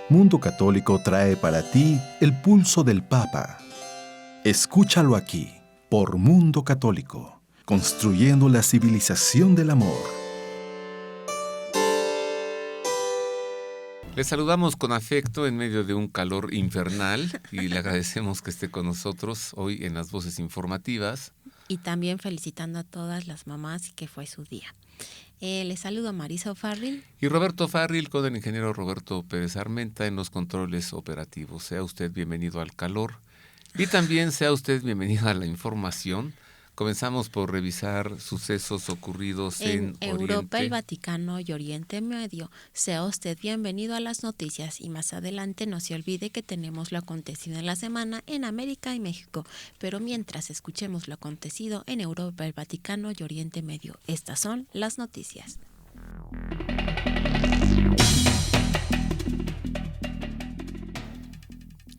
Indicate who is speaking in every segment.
Speaker 1: Mundo Católico trae para ti el pulso del Papa. Escúchalo aquí, por Mundo Católico, construyendo la civilización del amor.
Speaker 2: Le saludamos con afecto en medio de un calor infernal y le agradecemos que esté con nosotros hoy en las voces informativas.
Speaker 3: Y también felicitando a todas las mamás y que fue su día. Les saludo a Marisa O'Farrill.
Speaker 2: Y Roberto Farril con el ingeniero Roberto Pérez Armenta en los controles operativos. Sea usted bienvenido al calor y también sea usted bienvenido a la información. Comenzamos por revisar sucesos ocurridos en
Speaker 3: Europa,
Speaker 2: Oriente.
Speaker 3: el Vaticano y Oriente Medio. Sea usted bienvenido a las noticias y más adelante no se olvide que tenemos lo acontecido en la semana en América y México. Pero mientras escuchemos lo acontecido en Europa, el Vaticano y Oriente Medio, estas son las noticias.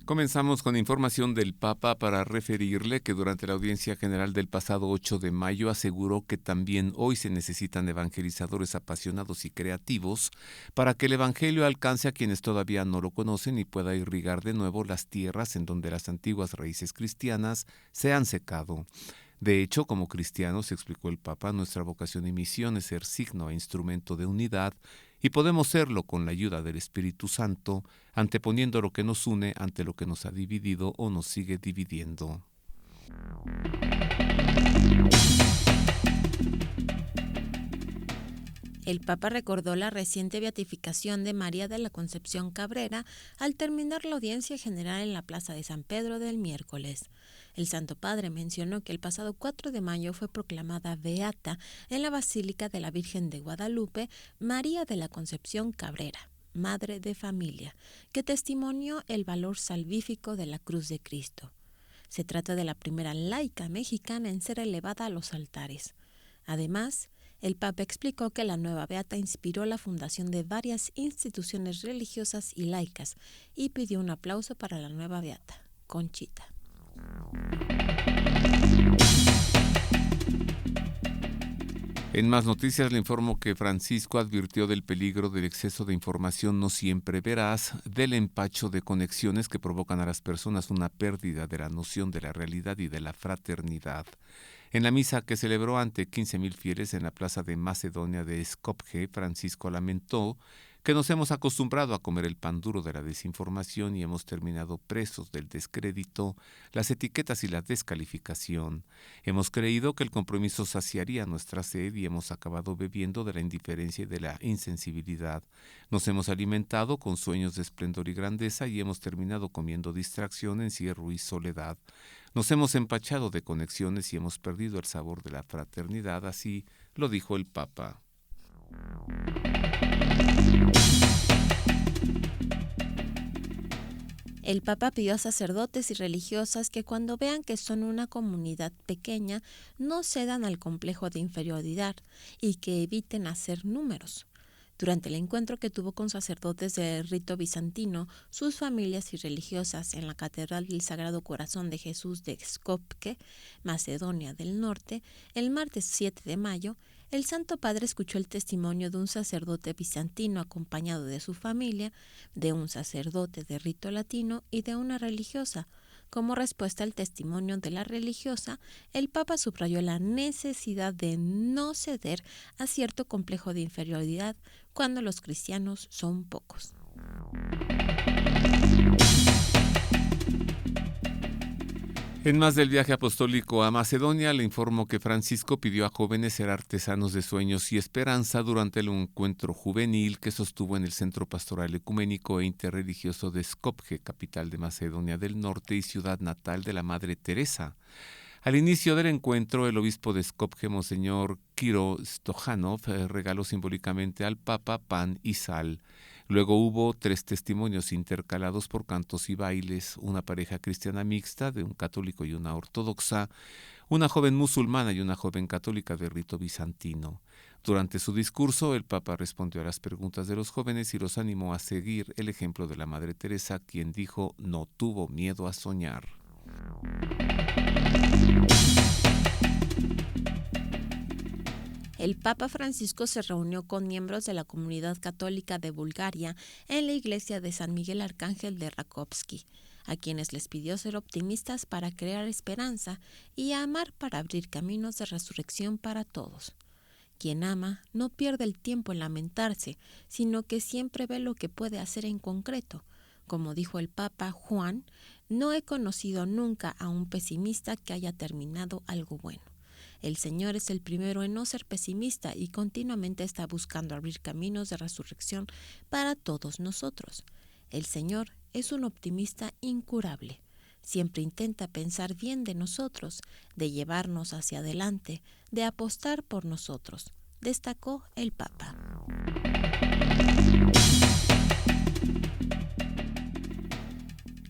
Speaker 2: Comenzamos con información del Papa para referirle que durante la audiencia general del pasado 8 de mayo aseguró que también hoy se necesitan evangelizadores apasionados y creativos para que el Evangelio alcance a quienes todavía no lo conocen y pueda irrigar de nuevo las tierras en donde las antiguas raíces cristianas se han secado. De hecho, como cristianos, explicó el Papa, nuestra vocación y misión es ser signo e instrumento de unidad y podemos serlo con la ayuda del Espíritu Santo, anteponiendo lo que nos une ante lo que nos ha dividido o nos sigue dividiendo.
Speaker 3: El Papa recordó la reciente beatificación de María de la Concepción Cabrera al terminar la audiencia general en la Plaza de San Pedro del miércoles. El Santo Padre mencionó que el pasado 4 de mayo fue proclamada beata en la Basílica de la Virgen de Guadalupe María de la Concepción Cabrera, madre de familia, que testimonió el valor salvífico de la cruz de Cristo. Se trata de la primera laica mexicana en ser elevada a los altares. Además, el Papa explicó que la nueva beata inspiró la fundación de varias instituciones religiosas y laicas y pidió un aplauso para la nueva beata, Conchita.
Speaker 2: En más noticias le informo que Francisco advirtió del peligro del exceso de información no siempre veraz, del empacho de conexiones que provocan a las personas una pérdida de la noción de la realidad y de la fraternidad. En la misa que celebró ante 15,000 fieles en la plaza de Macedonia de Skopje, Francisco lamentó que nos hemos acostumbrado a comer el pan duro de la desinformación y hemos terminado presos del descrédito, las etiquetas y la descalificación. Hemos creído que el compromiso saciaría nuestra sed y hemos acabado bebiendo de la indiferencia y de la insensibilidad. Nos hemos alimentado con sueños de esplendor y grandeza y hemos terminado comiendo distracción, encierro y soledad. Nos hemos empachado de conexiones y hemos perdido el sabor de la fraternidad, así lo dijo el Papa.
Speaker 3: El Papa pidió a sacerdotes y religiosas que cuando vean que son una comunidad pequeña no cedan al complejo de inferioridad y que eviten hacer números. Durante el encuentro que tuvo con sacerdotes del rito bizantino, sus familias y religiosas en la Catedral del Sagrado Corazón de Jesús de Skopje, Macedonia del Norte, el martes 7 de mayo, el Santo Padre escuchó el testimonio de un sacerdote bizantino acompañado de su familia, de un sacerdote de rito latino y de una religiosa. Como respuesta al testimonio de la religiosa, el Papa subrayó la necesidad de no ceder a cierto complejo de inferioridad cuando los cristianos son pocos.
Speaker 2: En más del viaje apostólico a Macedonia, le informo que Francisco pidió a jóvenes ser artesanos de sueños y esperanza durante el encuentro juvenil que sostuvo en el Centro Pastoral Ecuménico e Interreligioso de Skopje, capital de Macedonia del Norte y ciudad natal de la Madre Teresa. Al inicio del encuentro, el obispo de Skopje, Monseñor Kiro Stojanov, regaló simbólicamente al Papa pan y sal. Luego hubo 3 testimonios intercalados por cantos y bailes, una pareja cristiana mixta de un católico y una ortodoxa, una joven musulmana y una joven católica de rito bizantino. Durante su discurso, el Papa respondió a las preguntas de los jóvenes y los animó a seguir el ejemplo de la Madre Teresa, quien dijo no tuvo miedo a soñar.
Speaker 3: el Papa Francisco se reunió con miembros de la comunidad católica de Bulgaria en la iglesia de San Miguel Arcángel de Rakovsky, a quienes les pidió ser optimistas para crear esperanza y amar para abrir caminos de resurrección para todos. Quien ama no pierde el tiempo en lamentarse, sino que siempre ve lo que puede hacer en concreto. Como dijo el Papa Juan, no he conocido nunca a un pesimista que haya terminado algo bueno. El Señor es el primero en no ser pesimista y continuamente está buscando abrir caminos de resurrección para todos nosotros. El Señor es un optimista incurable. Siempre intenta pensar bien de nosotros, de llevarnos hacia adelante, de apostar por nosotros, destacó el Papa.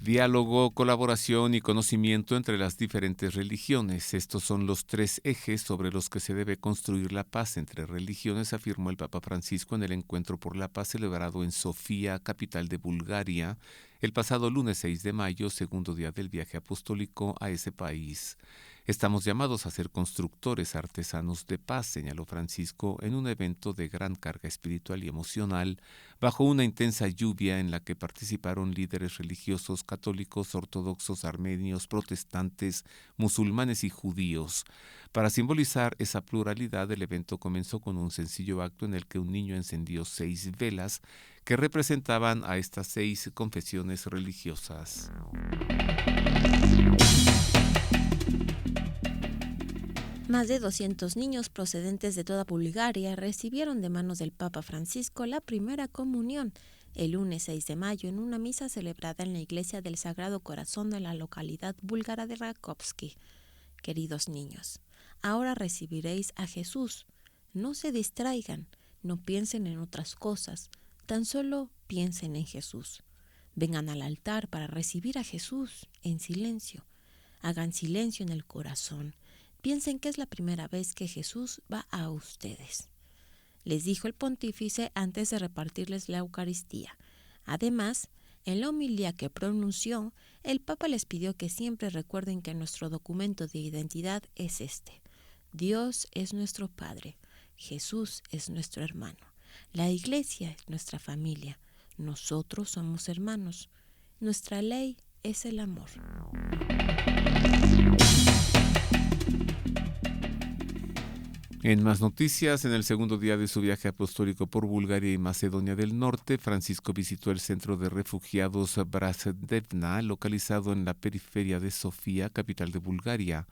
Speaker 2: Diálogo, colaboración y conocimiento entre las diferentes religiones. Estos son los 3 ejes sobre los que se debe construir la paz entre religiones, afirmó el Papa Francisco en el Encuentro por la Paz celebrado en Sofía, capital de Bulgaria, el pasado lunes 6 de mayo, segundo día del viaje apostólico a ese país. Estamos llamados a ser constructores artesanos de paz, señaló Francisco en un evento de gran carga espiritual y emocional, bajo una intensa lluvia en la que participaron líderes religiosos católicos, ortodoxos, armenios, protestantes, musulmanes y judíos. Para simbolizar esa pluralidad, el evento comenzó con un sencillo acto en el que un niño encendió 6 velas que representaban a estas 6 confesiones religiosas.
Speaker 3: Más de 200 niños procedentes de toda Bulgaria recibieron de manos del Papa Francisco la primera comunión el lunes 6 de mayo en una misa celebrada en la iglesia del Sagrado Corazón de la localidad búlgara de Rakovsky. Queridos niños, ahora recibiréis a Jesús. No se distraigan, no piensen en otras cosas, tan solo piensen en Jesús. Vengan al altar para recibir a Jesús en silencio. Hagan silencio en el corazón. Piensen que es la primera vez que Jesús va a ustedes, les dijo el pontífice antes de repartirles la Eucaristía. Además, en la homilía que pronunció, el Papa les pidió que siempre recuerden que nuestro documento de identidad es este: Dios es nuestro Padre, Jesús es nuestro hermano, la Iglesia es nuestra familia, nosotros somos hermanos, nuestra ley es el amor.
Speaker 2: En más noticias, en el segundo día de su viaje apostólico por Bulgaria y Macedonia del Norte, Francisco visitó el centro de refugiados Brasdevna, localizado en la periferia de Sofía, capital de Bulgaria.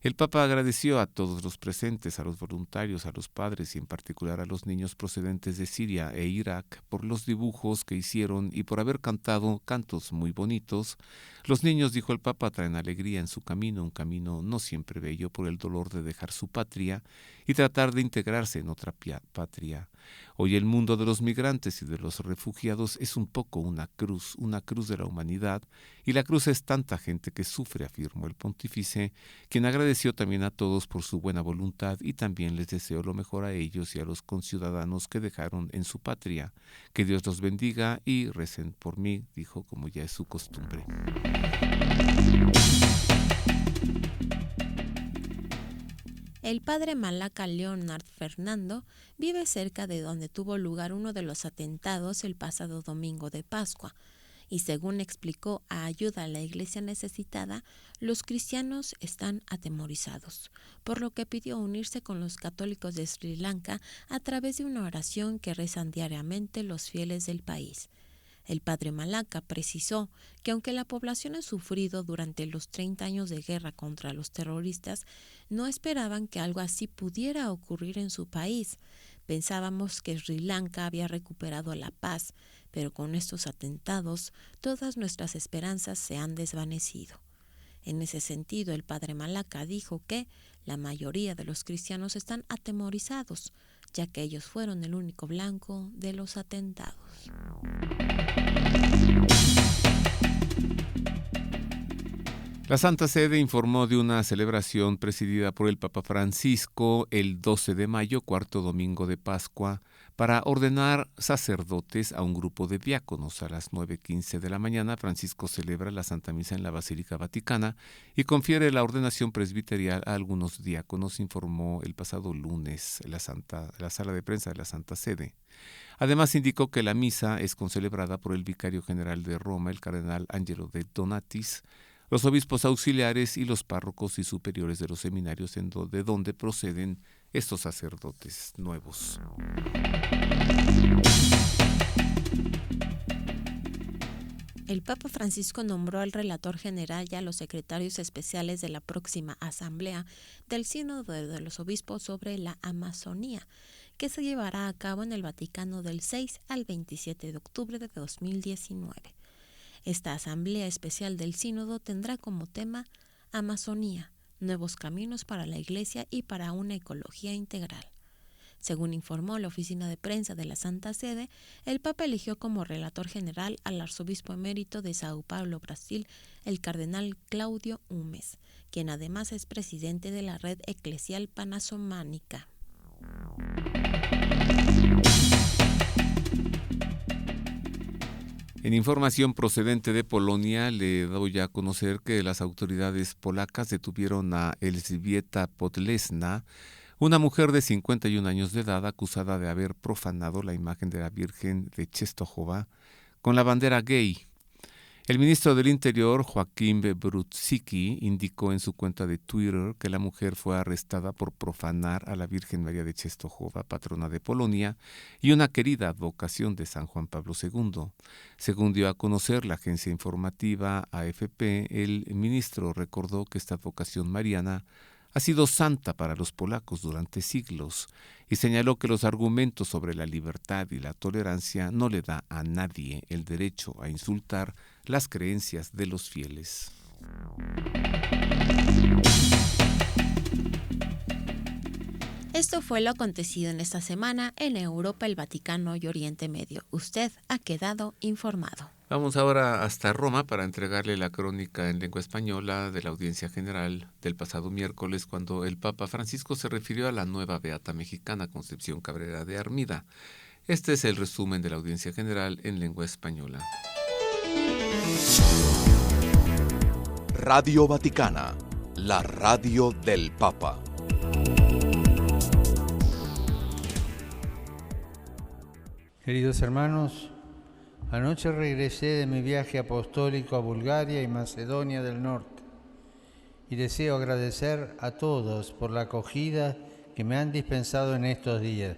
Speaker 2: El Papa agradeció a todos los presentes, a los voluntarios, a los padres y en particular a los niños procedentes de Siria e Irak por los dibujos que hicieron y por haber cantado cantos muy bonitos. Los niños, dijo el Papa, traen alegría en su camino, un camino no siempre bello por el dolor de dejar su patria y tratar de integrarse en otra patria. Hoy el mundo de los migrantes y de los refugiados es un poco una cruz de la humanidad, y la cruz es tanta gente que sufre, afirmó el pontífice, quien agradeció también a todos por su buena voluntad y también les deseó lo mejor a ellos y a los conciudadanos que dejaron en su patria. Que Dios los bendiga y recen por mí, dijo, como ya es su costumbre.
Speaker 3: El padre malaca Leonard Fernando vive cerca de donde tuvo lugar uno de los atentados el pasado domingo de Pascua, y según explicó a Ayuda a la Iglesia Necesitada, los cristianos están atemorizados, por lo que pidió unirse con los católicos de Sri Lanka a través de una oración que rezan diariamente los fieles del país. El padre Malaca precisó que aunque la población ha sufrido durante los 30 años de guerra contra los terroristas, no esperaban que algo así pudiera ocurrir en su país. Pensábamos que Sri Lanka había recuperado la paz, pero con estos atentados todas nuestras esperanzas se han desvanecido. En ese sentido, el padre Malaca dijo que la mayoría de los cristianos están atemorizados, ya que ellos fueron el único blanco de los atentados.
Speaker 2: La Santa Sede informó de una celebración presidida por el Papa Francisco el 12 de mayo, cuarto domingo de Pascua, para ordenar sacerdotes a un grupo de diáconos. A las 9:15 de la mañana, Francisco celebra la Santa Misa en la Basílica Vaticana y confiere la ordenación presbiterial a algunos diáconos, informó el pasado lunes la sala de prensa de la Santa Sede. Además, indicó que la misa es concelebrada por el vicario general de Roma, el cardenal Angelo de Donatis, los obispos auxiliares y los párrocos y superiores de los seminarios de donde proceden estos sacerdotes nuevos.
Speaker 3: El Papa Francisco nombró al relator general y a los secretarios especiales de la próxima asamblea del Sínodo de los Obispos sobre la Amazonía, que se llevará a cabo en el Vaticano del 6 al 27 de octubre de 2019. Esta asamblea especial del Sínodo tendrá como tema Amazonía, nuevos caminos para la Iglesia y para una ecología integral. Según informó la oficina de prensa de la Santa Sede, el Papa eligió como relator general al arzobispo emérito de Sao Paulo, Brasil, el cardenal Claudio Umes, quien además es presidente de la Red Eclesial Panamazónica.
Speaker 2: En información procedente de Polonia, le doy a conocer que las autoridades polacas detuvieron a Elżbieta Podlesna, una mujer de 51 años de edad acusada de haber profanado la imagen de la Virgen de Częstochowa con la bandera gay. El ministro del Interior, Joachim Brudzicki, indicó en su cuenta de Twitter que la mujer fue arrestada por profanar a la Virgen María de Częstochowa, patrona de Polonia, y una querida advocación de San Juan Pablo II. Según dio a conocer la agencia informativa AFP, el ministro recordó que esta advocación mariana ha sido santa para los polacos durante siglos y señaló que los argumentos sobre la libertad y la tolerancia no le da a nadie el derecho a insultar las creencias de los fieles.
Speaker 3: Esto fue lo acontecido en esta semana en Europa, el Vaticano y Oriente Medio. Usted ha quedado informado.
Speaker 2: Vamos ahora hasta Roma para entregarle la crónica en lengua española de la audiencia general del pasado miércoles, cuando el Papa Francisco se refirió a la nueva beata mexicana Concepción Cabrera de Armida. Este es el resumen de la audiencia general en lengua española.
Speaker 4: Radio Vaticana, la radio del Papa.
Speaker 5: Queridos hermanos, anoche regresé de mi viaje apostólico a Bulgaria y Macedonia del Norte y deseo agradecer a todos por la acogida que me han dispensado en estos días.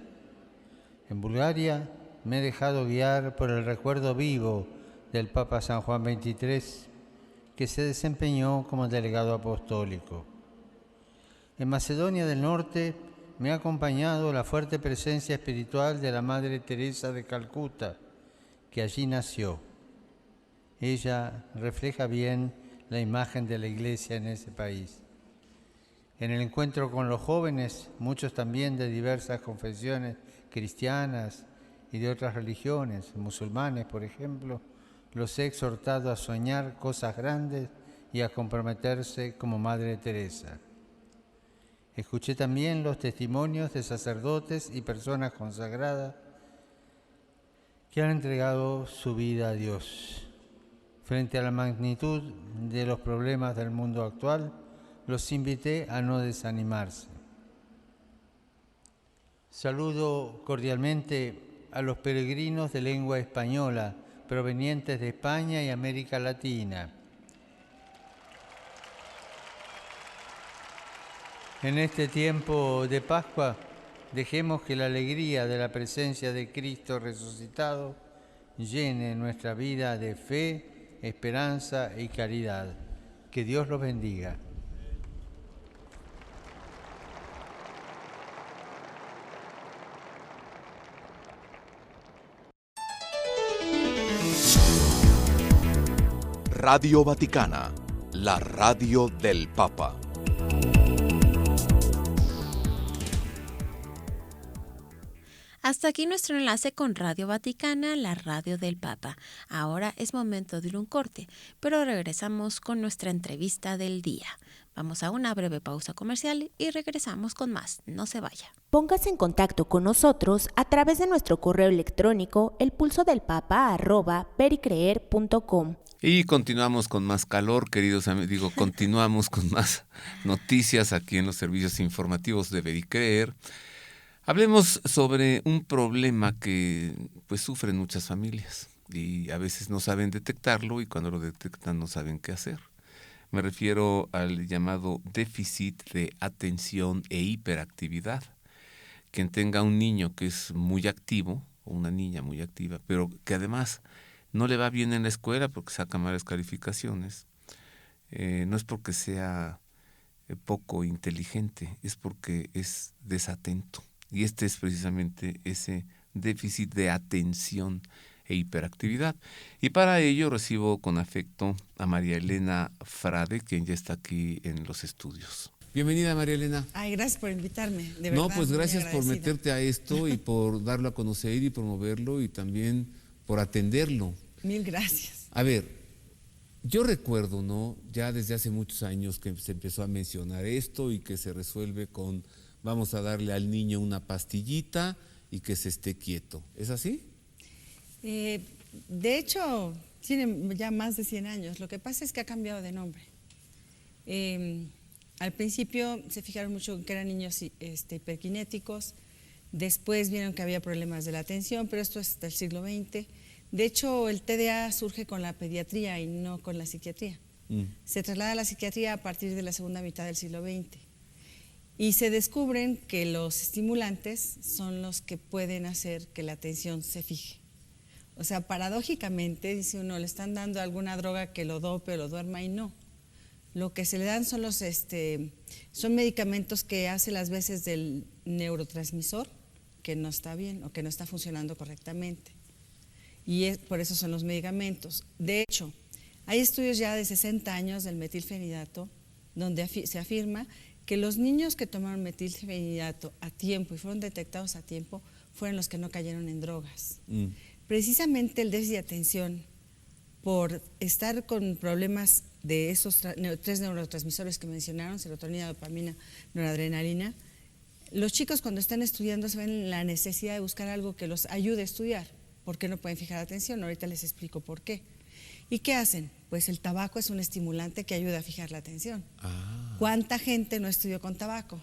Speaker 5: En Bulgaria me he dejado guiar por el recuerdo vivo del Papa San Juan XXIII, que se desempeñó como delegado apostólico. En Macedonia del Norte me ha acompañado la fuerte presencia espiritual de la Madre Teresa de Calcuta, que allí nació. Ella refleja bien la imagen de la Iglesia en ese país. En el encuentro con los jóvenes, muchos también de diversas confesiones cristianas y de otras religiones, musulmanes por ejemplo, los he exhortado a soñar cosas grandes y a comprometerse como Madre Teresa. Escuché también los testimonios de sacerdotes y personas consagradas que han entregado su vida a Dios. Frente a la magnitud de los problemas del mundo actual, los invité a no desanimarse. Saludo cordialmente a los peregrinos de lengua española provenientes de España y América Latina. En este tiempo de Pascua, dejemos que la alegría de la presencia de Cristo resucitado llene nuestra vida de fe, esperanza y caridad. Que Dios los bendiga.
Speaker 4: Radio Vaticana, la radio del Papa.
Speaker 3: Hasta aquí nuestro enlace con Radio Vaticana, la radio del Papa. Ahora es momento de ir un corte, pero regresamos con nuestra entrevista del día. Vamos a una breve pausa comercial y regresamos con más. No se vaya.
Speaker 6: Póngase en contacto con nosotros a través de nuestro correo electrónico elpulsodelpapa@pericreer.com.
Speaker 2: Y continuamos con más calor, queridos amigos. Continuamos con más noticias aquí en los servicios informativos de Ver y Creer. Hablemos sobre un problema que pues sufren muchas familias y a veces no saben detectarlo y cuando lo detectan no saben qué hacer. Me refiero al llamado déficit de atención e hiperactividad. Quien tenga un niño que es muy activo o una niña muy activa, pero que además no le va bien en la escuela porque saca malas calificaciones, no es porque sea poco inteligente, es porque es desatento. Y este es precisamente ese déficit de atención e hiperactividad. Y para ello recibo con afecto a María Elena Frade, quien ya está aquí en los estudios. Bienvenida, María Elena.
Speaker 7: Ay, gracias por invitarme, de verdad.
Speaker 2: No, pues gracias
Speaker 7: muy
Speaker 2: por
Speaker 7: agradecida.
Speaker 2: meterte a esto y por darlo a conocer y promoverlo y también por atenderlo.
Speaker 7: Mil gracias.
Speaker 2: A ver, yo recuerdo, ¿no? Ya desde hace muchos años que se empezó a mencionar esto y que se resuelve con vamos a darle al niño una pastillita y que se esté quieto. ¿Es así?
Speaker 7: De hecho, tiene ya más de 100 años. Lo que pasa es que ha cambiado de nombre. Al principio se fijaron mucho en que eran niños hiperkinéticos. Después vieron que había problemas de la atención, pero esto es del siglo XX. De hecho, el TDA surge con la pediatría y no con la psiquiatría. Se traslada a la psiquiatría a partir de la segunda mitad del siglo XX. Y se descubren que los estimulantes son los que pueden hacer que la atención se fije. O sea, paradójicamente, dice uno, le están dando alguna droga que lo dope o lo duerma y no. Lo que se le dan son son medicamentos que hace las veces del neurotransmisor que no está bien o que no está funcionando correctamente. Y por eso son los medicamentos. De hecho, hay estudios ya de 60 años del metilfenidato donde se afirma que los niños que tomaron metilfenidato a tiempo y fueron detectados a tiempo fueron los que no cayeron en drogas. Precisamente el déficit de atención, por estar con problemas de esos 3 neurotransmisores que mencionaron, serotonina, dopamina, noradrenalina, los chicos cuando están estudiando se ven en la necesidad de buscar algo que los ayude a estudiar, porque no pueden fijar atención. Ahorita les explico por qué. ¿Y qué hacen? Pues el tabaco es un estimulante que ayuda a fijar la atención. ¿Cuánta gente no estudió con tabaco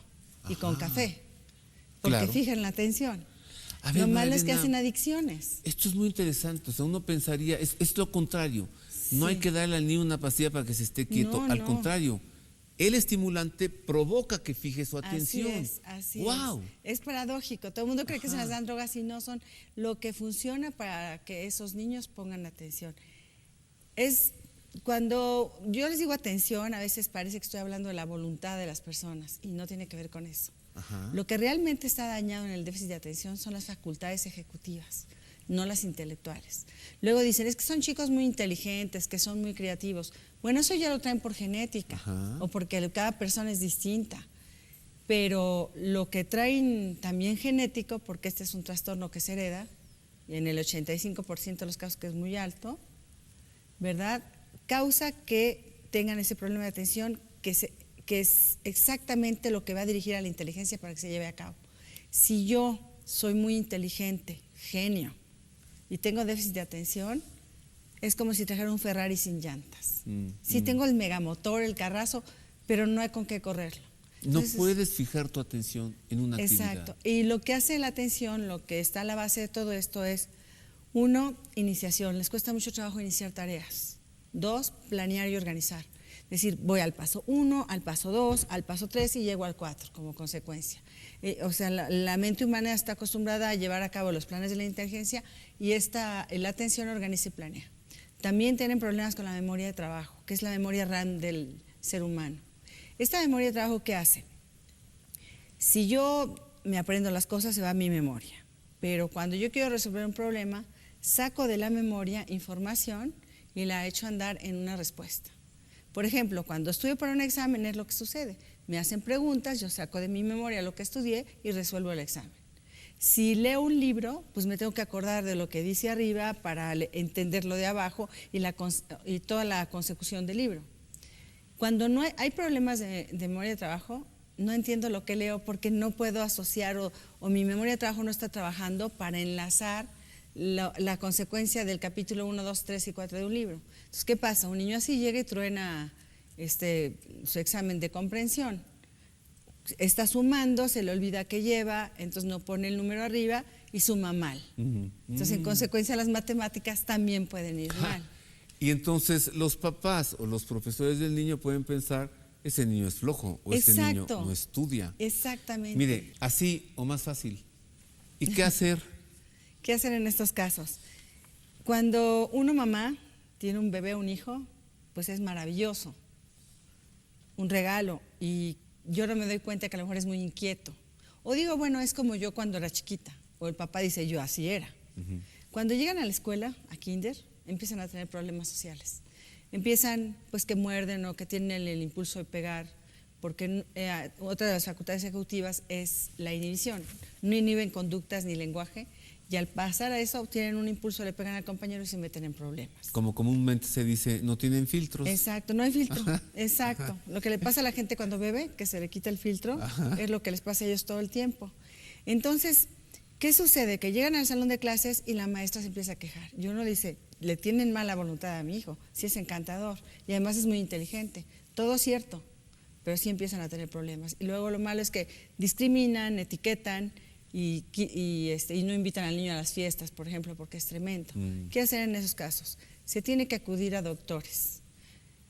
Speaker 7: y con café? Porque fijan la atención.
Speaker 2: A ver,
Speaker 7: Lo malo es que
Speaker 2: Elena,
Speaker 7: hacen adicciones.
Speaker 2: Esto es muy interesante, o sea, uno pensaría, es lo contrario, no hay que darle al niño una pastilla para que se esté quieto, al contrario, el estimulante provoca que fije su atención.
Speaker 7: Así
Speaker 2: ¡Wow!
Speaker 7: Es paradójico, todo el mundo cree que se las dan drogas y no son lo que funciona para que esos niños pongan atención. Es cuando yo les digo atención, a veces parece que estoy hablando de la voluntad de las personas y no tiene que ver con eso. Lo que realmente está dañado en el déficit de atención son las facultades ejecutivas, no las intelectuales. Luego dicen, es que son chicos muy inteligentes, que son muy creativos. Bueno, eso ya lo traen por genética o porque cada persona es distinta. Pero lo que traen también genético, porque este es un trastorno que se hereda, y en el 85% de los casos que es muy alto, ¿verdad? Causa que tengan ese problema de atención que es exactamente lo que va a dirigir a la inteligencia para que se lleve a cabo. Si yo soy muy inteligente, genio, y tengo déficit de atención, es como si trajera un Ferrari sin llantas. Sí tengo el megamotor, el carrazo, pero no hay con qué correrlo. Entonces,
Speaker 2: no puedes fijar tu atención en una actividad.
Speaker 7: Exacto. Y lo que hace la atención, lo que está a la base de todo esto es, 1, iniciación. Les cuesta mucho trabajo iniciar tareas. 2, planear y organizar. Es decir, voy al paso 1, al paso 2, al paso 3 y llego al 4 como consecuencia. O sea, la mente humana está acostumbrada a llevar a cabo los planes de la inteligencia y la atención organiza y planea. También tienen problemas con la memoria de trabajo, que es la memoria RAM del ser humano. Esta memoria de trabajo, ¿qué hace? Si yo me aprendo las cosas, se va a mi memoria. Pero cuando yo quiero resolver un problema, saco de la memoria información y la echo a andar en una respuesta. Por ejemplo, cuando estudio para un examen es lo que sucede. Me hacen preguntas, yo saco de mi memoria lo que estudié y resuelvo el examen. Si leo un libro, pues me tengo que acordar de lo que dice arriba para entender lo de abajo y toda la consecución del libro. Cuando no hay problemas de memoria de trabajo, no entiendo lo que leo porque no puedo asociar o mi memoria de trabajo no está trabajando para enlazar la consecuencia del capítulo 1, 2, 3 y 4 de un libro. Entonces, ¿qué pasa? Un niño así llega y truena su examen de comprensión. Está sumando, se le olvida que lleva, entonces no pone el número arriba y suma mal. Entonces, en consecuencia, las matemáticas también pueden ir mal.
Speaker 2: Y entonces los papás o los profesores del niño pueden pensar, ese niño es flojo o ese niño no estudia.
Speaker 7: Exactamente.
Speaker 2: Mire, así o más fácil. ¿Y qué hacer?
Speaker 7: ¿Qué hacer en estos casos? Cuando una mamá tiene un bebé, un hijo, pues es maravilloso, un regalo, y yo no me doy cuenta que a lo mejor es muy inquieto. O digo, bueno, es como yo cuando era chiquita, o el papá dice, yo así era. Cuando llegan a la escuela, a kinder, empiezan a tener problemas sociales. Empiezan, pues, que muerden o que tienen el impulso de pegar, porque otra de las facultades ejecutivas es la inhibición. No inhiben conductas ni lenguaje, y al pasar a eso tienen un impulso, le pegan al compañero y se meten en problemas.
Speaker 2: Como comúnmente se dice, no tienen filtros.
Speaker 7: Exacto, no hay filtro. Exacto. Lo que le pasa a la gente cuando bebe, que se le quita el filtro, es lo que les pasa a ellos todo el tiempo. Entonces, ¿qué sucede? Que llegan al salón de clases y la maestra se empieza a quejar. Y uno dice, le tienen mala voluntad a mi hijo, sí es encantador y además es muy inteligente. Todo cierto, pero sí empiezan a tener problemas. Y luego lo malo es que discriminan, etiquetan y no invitan al niño a las fiestas, por ejemplo, porque es tremendo. ¿Qué hacer en esos casos? Se tiene que acudir a doctores.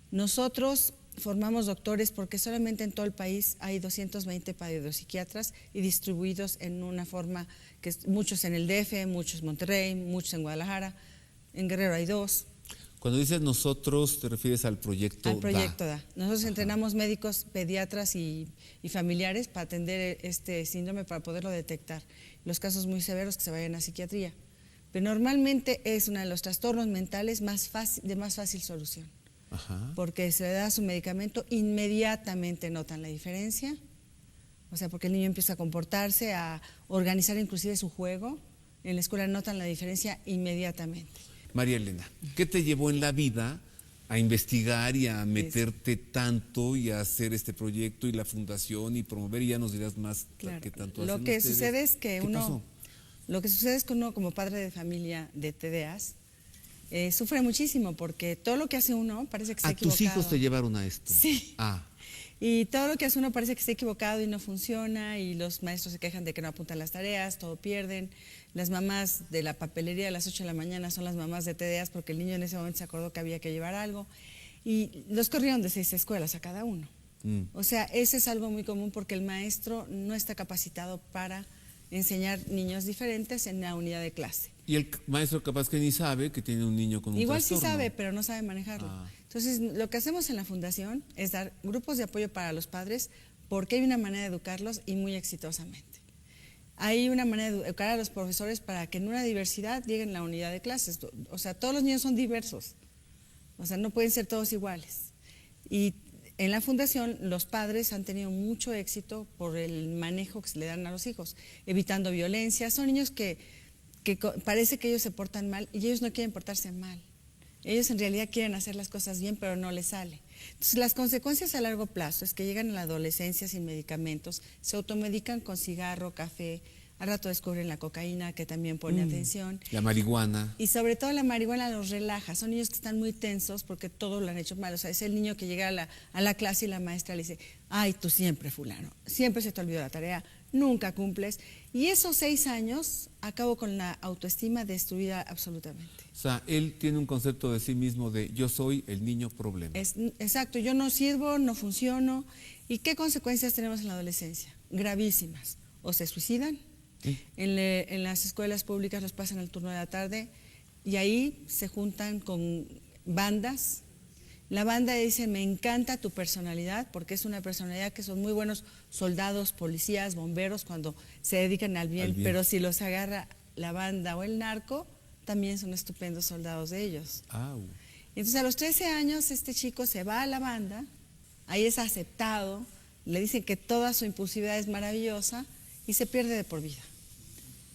Speaker 7: Nosotros formamos doctores porque solamente en todo el país hay 220 pediatropsiquiatras y distribuidos en una forma que muchos en el DF, muchos en Monterrey, muchos en Guadalajara, en Guerrero hay 2.
Speaker 2: Cuando dices nosotros, ¿te refieres al proyecto DA?
Speaker 7: Al proyecto DA. Nosotros entrenamos médicos, pediatras y familiares para atender este síndrome, para poderlo detectar. Los casos muy severos que se vayan a psiquiatría. Pero normalmente es uno de los trastornos mentales de más fácil solución. Porque se le da su medicamento, inmediatamente notan la diferencia. O sea, porque el niño empieza a comportarse, a organizar inclusive su juego. En la escuela notan la diferencia inmediatamente.
Speaker 2: María Elena, ¿qué te llevó en la vida a investigar y a meterte tanto y a hacer este proyecto y la fundación y promover? Y ya nos dirás más qué tanto hacen
Speaker 7: Lo que
Speaker 2: ustedes.
Speaker 7: sucede es que
Speaker 2: uno
Speaker 7: como padre de familia de TDAs sufre muchísimo porque todo lo que hace uno parece que está equivocado.
Speaker 2: ¿Tus hijos te llevaron a esto?
Speaker 7: Sí. Y todo lo que hace uno parece que está equivocado y no funciona, y los maestros se quejan de que no apuntan las tareas, todo pierden. Las mamás de la papelería a las 8 de la mañana son las mamás de TDAs porque el niño en ese momento se acordó que había que llevar algo. Y los corrieron de 6 escuelas a cada uno. O sea, ese es algo muy común porque el maestro no está capacitado para enseñar niños diferentes en la unidad de clase.
Speaker 2: Y el maestro capaz que ni sabe que tiene un niño con un
Speaker 7: Igual
Speaker 2: trastorno.
Speaker 7: sí sabe, pero no sabe manejarlo. Entonces, lo que hacemos en la fundación es dar grupos de apoyo para los padres porque hay una manera de educarlos y muy exitosamente. Hay una manera de educar a los profesores para que en una diversidad lleguen a la unidad de clases. O sea, todos los niños son diversos. O sea, no pueden ser todos iguales. Y en la fundación los padres han tenido mucho éxito por el manejo que se le dan a los hijos, evitando violencia. Son niños que parece que ellos se portan mal y ellos no quieren portarse mal. Ellos en realidad quieren hacer las cosas bien, pero no les sale. Entonces, las consecuencias a largo plazo es que llegan a la adolescencia sin medicamentos, se automedican con cigarro, café, al rato descubren la cocaína, que también pone atención.
Speaker 2: La marihuana.
Speaker 7: Y sobre todo la marihuana los relaja. Son niños que están muy tensos porque todo lo han hecho mal. O sea, es el niño que llega a la clase y la maestra le dice, ay, tú siempre fulano, siempre se te olvidó la tarea, nunca cumples. Y esos 6 años acabo con la autoestima destruida absolutamente.
Speaker 2: O sea, él tiene un concepto de sí mismo de yo soy el niño problema.
Speaker 7: Exacto, yo no sirvo, no funciono. ¿Y qué consecuencias tenemos en la adolescencia? Gravísimas. O se suicidan. En las escuelas públicas los pasan al turno de la tarde y ahí se juntan con bandas. La banda dice, me encanta tu personalidad, porque es una personalidad que son muy buenos soldados, policías, bomberos cuando se dedican al bien, pero si los agarra la banda o el narco, también son estupendos soldados de ellos. Entonces a los 13 años este chico se va a la banda, ahí es aceptado, le dicen que toda su impulsividad es maravillosa y se pierde de por vida.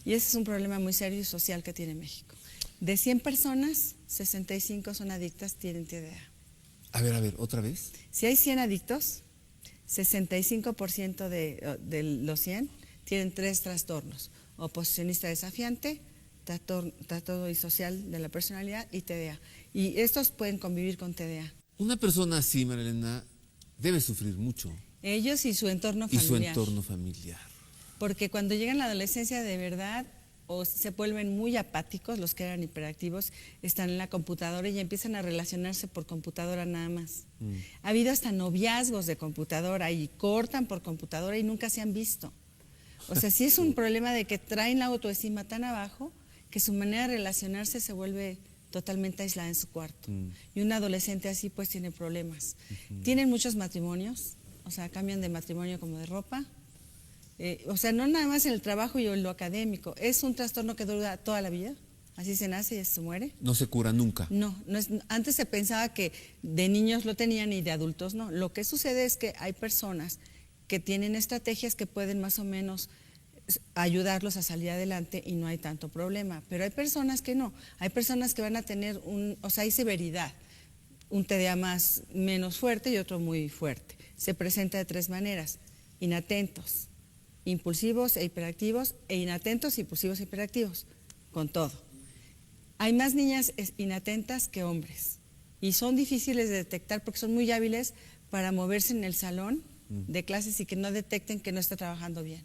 Speaker 7: Y ese es un problema muy serio y social que tiene México. De 100 personas, 65 son adictas, tienen TDA.
Speaker 2: A ver, ¿otra vez?
Speaker 7: Si hay 100 adictos, 65% de los 100 tienen 3 trastornos: oposicionista desafiante, trastorno disocial de la personalidad y TDA. Y estos pueden convivir con TDA.
Speaker 2: Una persona así, María Elena, debe sufrir mucho.
Speaker 7: Ellos y su entorno
Speaker 2: Y
Speaker 7: familiar.
Speaker 2: su entorno familiar.
Speaker 7: Porque cuando llegan a la adolescencia de verdad, o se vuelven muy apáticos, los que eran hiperactivos, están en la computadora y empiezan a relacionarse por computadora nada más. Ha habido hasta noviazgos de computadora y cortan por computadora y nunca se han visto. O sea, sí es un problema de que traen la autoestima tan abajo que su manera de relacionarse se vuelve totalmente aislada en su cuarto. Y un adolescente así pues tiene problemas. Tienen muchos matrimonios, o sea, cambian de matrimonio como de ropa. O sea, no nada más en el trabajo y en lo académico. Es un trastorno que dura toda la vida. Así se nace y se muere.
Speaker 2: No se cura nunca.
Speaker 7: No es, antes se pensaba que de niños lo tenían y de adultos no. Lo que sucede es que hay personas que tienen estrategias que pueden más o menos ayudarlos a salir adelante y no hay tanto problema. Pero hay personas que no. Hay personas que van a tener hay severidad. Un TDA menos fuerte y otro muy fuerte. Se presenta de 3 maneras: inatentos, impulsivos e hiperactivos, e inatentos, impulsivos e hiperactivos, con todo. Hay más niñas inatentas que hombres y son difíciles de detectar porque son muy hábiles para moverse en el salón de clases y que no detecten que no está trabajando bien.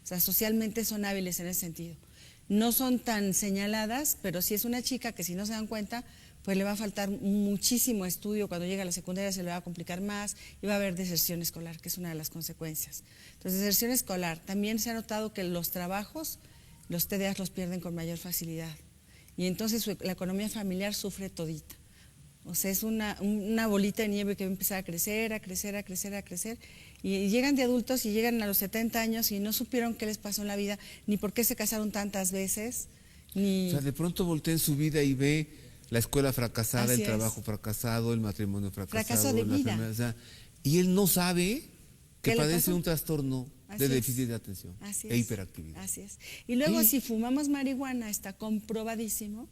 Speaker 7: O sea, socialmente son hábiles en ese sentido. No son tan señaladas, pero si es una chica que si no se dan cuenta, pues le va a faltar muchísimo estudio, cuando llegue a la secundaria se le va a complicar más y va a haber deserción escolar, que es una de las consecuencias. Entonces, deserción escolar, también se ha notado que los trabajos, los TDAs los pierden con mayor facilidad y entonces la economía familiar sufre todita. O sea, es una bolita de nieve que va a empezar a crecer, a crecer, a crecer, a crecer, y llegan de adultos y llegan a los 70 años y no supieron qué les pasó en la vida, ni por qué se casaron tantas veces, ni...
Speaker 2: O sea, de pronto voltea en su vida y ve la escuela fracasada,
Speaker 7: Así
Speaker 2: el trabajo fracasado, el matrimonio fracasado.
Speaker 7: Fracaso de vida.
Speaker 2: O sea, y él no sabe que
Speaker 7: ¿Qué le
Speaker 2: padece
Speaker 7: pasó?
Speaker 2: un trastorno de
Speaker 7: Así
Speaker 2: déficit
Speaker 7: es.
Speaker 2: de atención
Speaker 7: Así
Speaker 2: e
Speaker 7: es.
Speaker 2: hiperactividad.
Speaker 7: Así es. Y luego si fumamos marihuana está comprobadísimo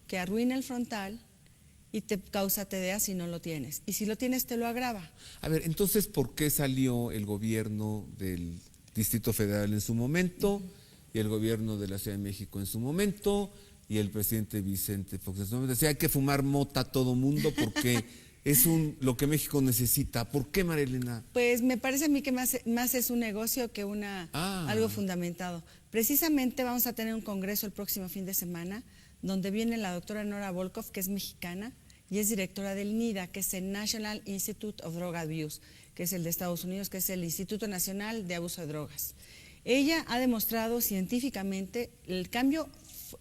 Speaker 7: que arruina el frontal y te causa TDA si no lo tienes. Y si lo tienes te lo agrava.
Speaker 2: A ver, entonces, ¿por qué salió el gobierno del Distrito Federal en su momento y el gobierno de la Ciudad de México en su momento y el presidente Vicente Fox en su momento? Decía, hay que fumar mota a todo mundo porque es lo que México necesita. ¿Por qué, María Elena?
Speaker 7: Pues me parece a mí que más es un negocio que algo fundamentado. Precisamente vamos a tener un congreso el próximo fin de semana donde viene la doctora Nora Volkoff, que es mexicana y es directora del NIDA, que es el National Institute of Drug Abuse, que es el de Estados Unidos, que es el Instituto Nacional de Abuso de Drogas. Ella ha demostrado científicamente el cambio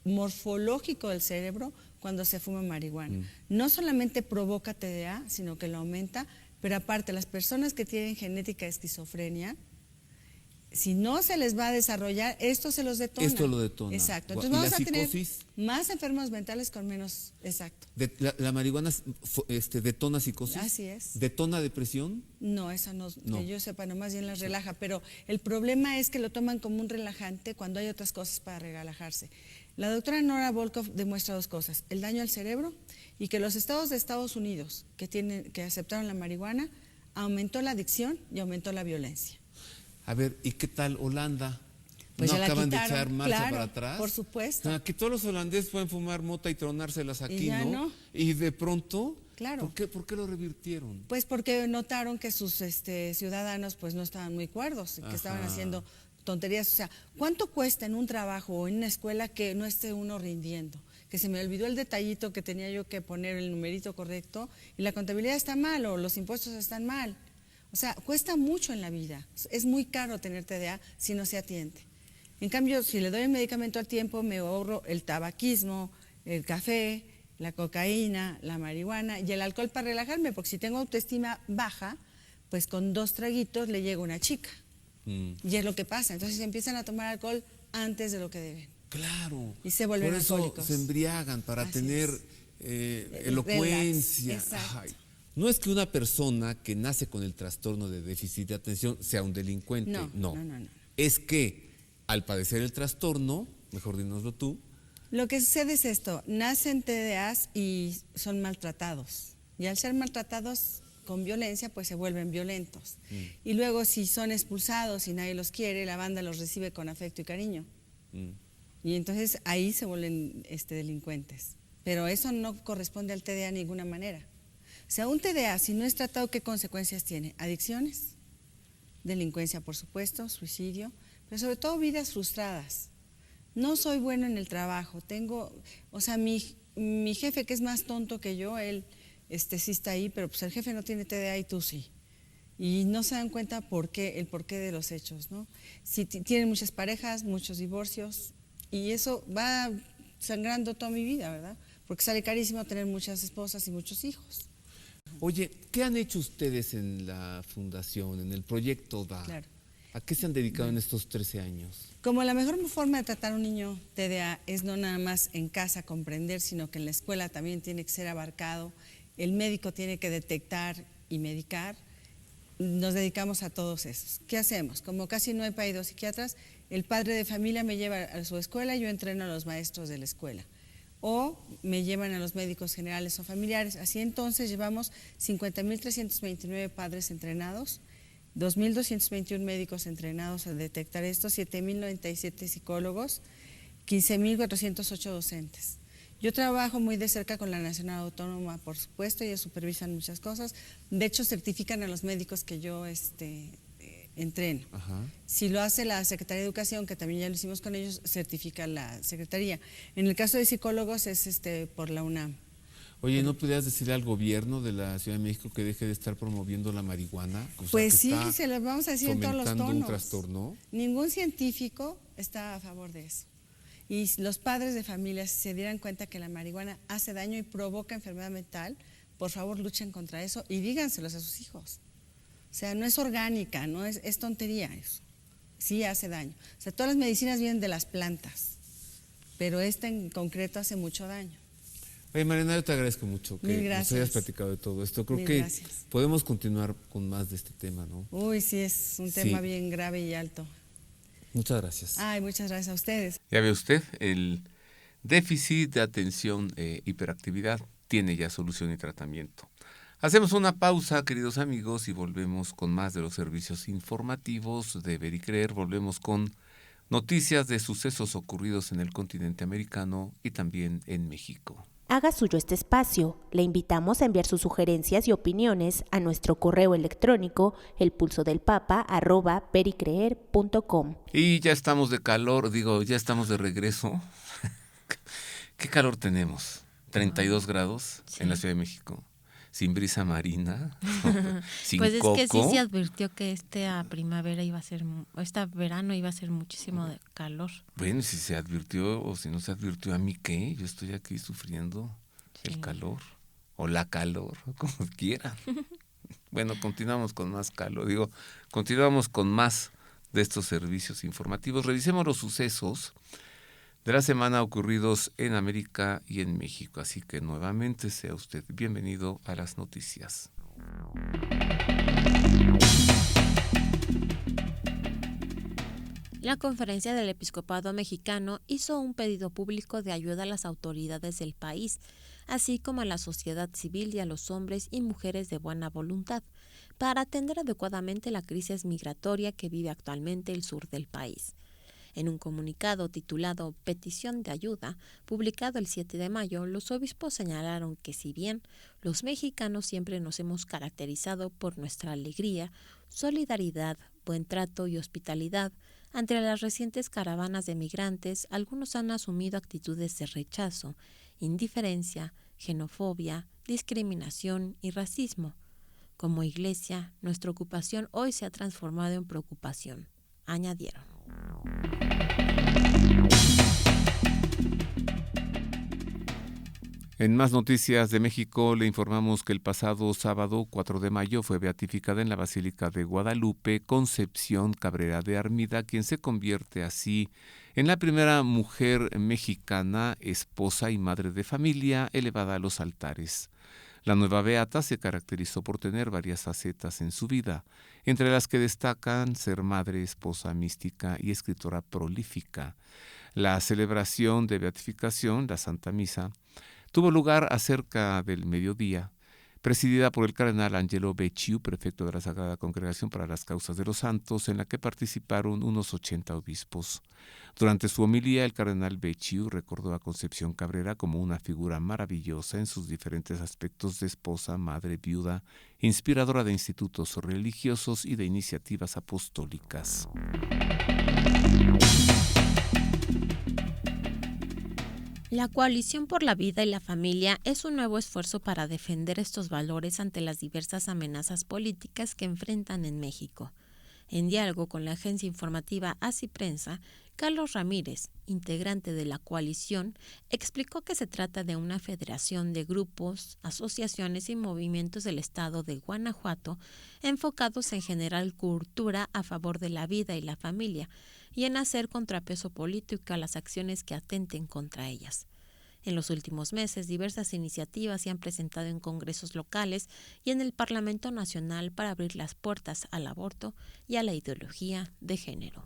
Speaker 7: morfológico del cerebro cuando se fuma marihuana. No solamente provoca TDA, sino que lo aumenta, pero aparte las personas que tienen genética de esquizofrenia, si no se les va a desarrollar, esto se los detona.
Speaker 2: Esto lo detona.
Speaker 7: Exacto.
Speaker 2: ¿Y
Speaker 7: Entonces
Speaker 2: la
Speaker 7: vamos a tener
Speaker 2: psicosis?
Speaker 7: más enfermos mentales con menos. Exacto.
Speaker 2: ¿La marihuana detona psicosis?
Speaker 7: Así es.
Speaker 2: ¿Detona depresión?
Speaker 7: No, esa no,
Speaker 2: No.
Speaker 7: que yo sepa, nomás bien las relaja, pero el problema es que lo toman como un relajante cuando hay otras cosas para relajarse. La doctora Nora Volkoff demuestra 2 cosas: el daño al cerebro y que los estados de Estados Unidos que aceptaron la marihuana aumentó la adicción y aumentó la violencia.
Speaker 2: A ver, ¿y qué tal Holanda?
Speaker 7: Pues
Speaker 2: ¿No
Speaker 7: ya la
Speaker 2: acaban de
Speaker 7: quitaron,
Speaker 2: echar marcha
Speaker 7: claro,
Speaker 2: para atrás?
Speaker 7: por supuesto.
Speaker 2: Aquí todos los holandeses pueden fumar mota y tronárselas aquí,
Speaker 7: Y ya no.
Speaker 2: Y de pronto,
Speaker 7: Claro.
Speaker 2: ¿por qué lo revirtieron?
Speaker 7: Pues porque notaron que sus ciudadanos pues no estaban muy cuerdos, que estaban haciendo tonterías. O sea, ¿cuánto cuesta en un trabajo o en una escuela que no esté uno rindiendo? Que se me olvidó el detallito que tenía yo que poner el numerito correcto y la contabilidad está mal o los impuestos están mal. O sea, cuesta mucho en la vida. Es muy caro tener TDA si no se atiende. En cambio, si le doy el medicamento al tiempo, me ahorro el tabaquismo, el café, la cocaína, la marihuana y el alcohol para relajarme, porque si tengo autoestima baja, pues con 2 traguitos le llega una chica. Y es lo que pasa. Entonces empiezan a tomar alcohol antes de lo que deben.
Speaker 2: Claro.
Speaker 7: Y se vuelven
Speaker 2: Por eso
Speaker 7: alcohólicos.
Speaker 2: se embriagan para
Speaker 7: Así
Speaker 2: tener elocuencia.
Speaker 7: Relax, exacto.
Speaker 2: Ay. No es que una persona que nace con el trastorno de déficit de atención sea un delincuente.
Speaker 7: No.
Speaker 2: Es que al padecer el trastorno, mejor dínoslo tú.
Speaker 7: Lo que sucede es esto, nacen TDAs y son maltratados. Y al ser maltratados con violencia, pues se vuelven violentos. Y luego si son expulsados y nadie los quiere, la banda los recibe con afecto y cariño. Y entonces ahí se vuelven delincuentes. Pero eso no corresponde al TDA de ninguna manera. O sea, un TDA, si no es tratado, ¿qué consecuencias tiene? Adicciones, delincuencia, por supuesto, suicidio, pero sobre todo vidas frustradas. No soy bueno en el trabajo, mi jefe, que es más tonto que yo, él sí está ahí, pero pues el jefe no tiene TDA y tú sí. Y no se dan cuenta el porqué de los hechos, ¿no? Si tienen muchas parejas, muchos divorcios, y eso va sangrando toda mi vida, ¿verdad? Porque sale carísimo tener muchas esposas y muchos hijos.
Speaker 2: Oye, ¿qué han hecho ustedes en la fundación, en el proyecto DA?
Speaker 7: Claro.
Speaker 2: ¿A qué se han dedicado en estos 13 años?
Speaker 7: Como la mejor forma de tratar a un niño TDA es no nada más en casa comprender, sino que en la escuela también tiene que ser abarcado, el médico tiene que detectar y medicar, nos dedicamos a todos esos. ¿Qué hacemos? Como casi no hay psiquiatras, el padre de familia me lleva a su escuela y yo entreno a los maestros de la escuela. O me llevan a los médicos generales o familiares. Así entonces llevamos 50.329 padres entrenados, 2.221 médicos entrenados a detectar esto, 7.097 psicólogos, 15.408 docentes. Yo trabajo muy de cerca con la Nacional Autónoma, por supuesto, ellos supervisan muchas cosas. De hecho, certifican a los médicos que yo entreno.
Speaker 2: Ajá.
Speaker 7: Si lo hace la Secretaría de Educación, que también ya lo hicimos con ellos, certifica la Secretaría. En el caso de psicólogos es por la UNAM.
Speaker 2: Oye, ¿no pudieras decirle al gobierno de la Ciudad de México que deje de estar promoviendo la marihuana?
Speaker 7: Pues sí, se lo vamos a decir en todos los tonos.
Speaker 2: ¿Un trastorno?
Speaker 7: Ningún científico está a favor de eso. Y los padres de familias, si se dieran cuenta que la marihuana hace daño y provoca enfermedad mental, por favor luchen contra eso y díganselos a sus hijos. O sea, no es orgánica, no es tontería eso. Sí hace daño. O sea, todas las medicinas vienen de las plantas, pero esta en concreto hace mucho daño.
Speaker 2: Oye, Mariana, yo te agradezco mucho que nos hayas platicado de todo esto. Creo que podemos continuar con más de este tema, ¿no?
Speaker 7: Uy, sí, es un tema bien grave y alto.
Speaker 2: Muchas gracias.
Speaker 7: Ay, muchas gracias a ustedes.
Speaker 2: Ya ve usted, el déficit de atención e hiperactividad tiene ya solución y tratamiento. Hacemos una pausa, queridos amigos, y volvemos con más de los servicios informativos de Ver y Creer. Volvemos con noticias de sucesos ocurridos en el continente americano y también en México.
Speaker 6: Haga suyo este espacio. Le invitamos a enviar sus sugerencias y opiniones a nuestro correo electrónico elpulsodelpapa@vericreer.com.
Speaker 2: Y ya estamos de calor, ya estamos de regreso. ¿Qué calor tenemos? 32 grados en la Ciudad de México. Sin brisa marina, sin
Speaker 3: pues es
Speaker 2: coco.
Speaker 3: que sí se advirtió que esta verano iba a ser muchísimo de calor.
Speaker 2: Bueno, si se advirtió o si no se advirtió, ¿a mí qué? Yo estoy aquí sufriendo el calor o la calor, como quieran. Bueno, continuamos con más calor. Continuamos con más de estos servicios informativos. Revisemos los sucesos de la semana ocurridos en América y en México. Así que nuevamente sea usted bienvenido a las noticias.
Speaker 3: La Conferencia del Episcopado Mexicano hizo un pedido público de ayuda a las autoridades del país, así como a la sociedad civil y a los hombres y mujeres de buena voluntad, para atender adecuadamente la crisis migratoria que vive actualmente el sur del país. En un comunicado titulado Petición de Ayuda, publicado el 7 de mayo, los obispos señalaron que si bien los mexicanos siempre nos hemos caracterizado por nuestra alegría, solidaridad, buen trato y hospitalidad, ante las recientes caravanas de migrantes, algunos han asumido actitudes de rechazo, indiferencia, xenofobia, discriminación y racismo. Como Iglesia, nuestra ocupación hoy se ha transformado en preocupación, añadieron.
Speaker 2: En más noticias de México, le informamos que el pasado sábado 4 de mayo fue beatificada en la Basílica de Guadalupe Concepción Cabrera de Armida, quien se convierte así en la primera mujer mexicana, esposa y madre de familia, elevada a los altares. La nueva beata se caracterizó por tener varias facetas en su vida, entre las que destacan ser madre, esposa mística y escritora prolífica. La celebración de beatificación, la Santa Misa, tuvo lugar acerca del mediodía, presidida por el cardenal Angelo Becciu, prefecto de la Sagrada Congregación para las Causas de los Santos, en la que participaron unos 80 obispos. Durante su homilía, el cardenal Becciu recordó a Concepción Cabrera como una figura maravillosa en sus diferentes aspectos de esposa, madre, viuda, inspiradora de institutos religiosos y de iniciativas apostólicas.
Speaker 3: La Coalición por la Vida y la Familia es un nuevo esfuerzo para defender estos valores ante las diversas amenazas políticas que enfrentan en México. En diálogo con la agencia informativa Así Prensa, Carlos Ramírez, integrante de la coalición, explicó que se trata de una federación de grupos, asociaciones y movimientos del estado de Guanajuato enfocados en generar cultura a favor de la vida y la familia y en hacer contrapeso político a las acciones que atenten contra ellas. En los últimos meses, diversas iniciativas se han presentado en congresos locales y en el Parlamento Nacional para abrir las puertas al aborto y a la ideología de género.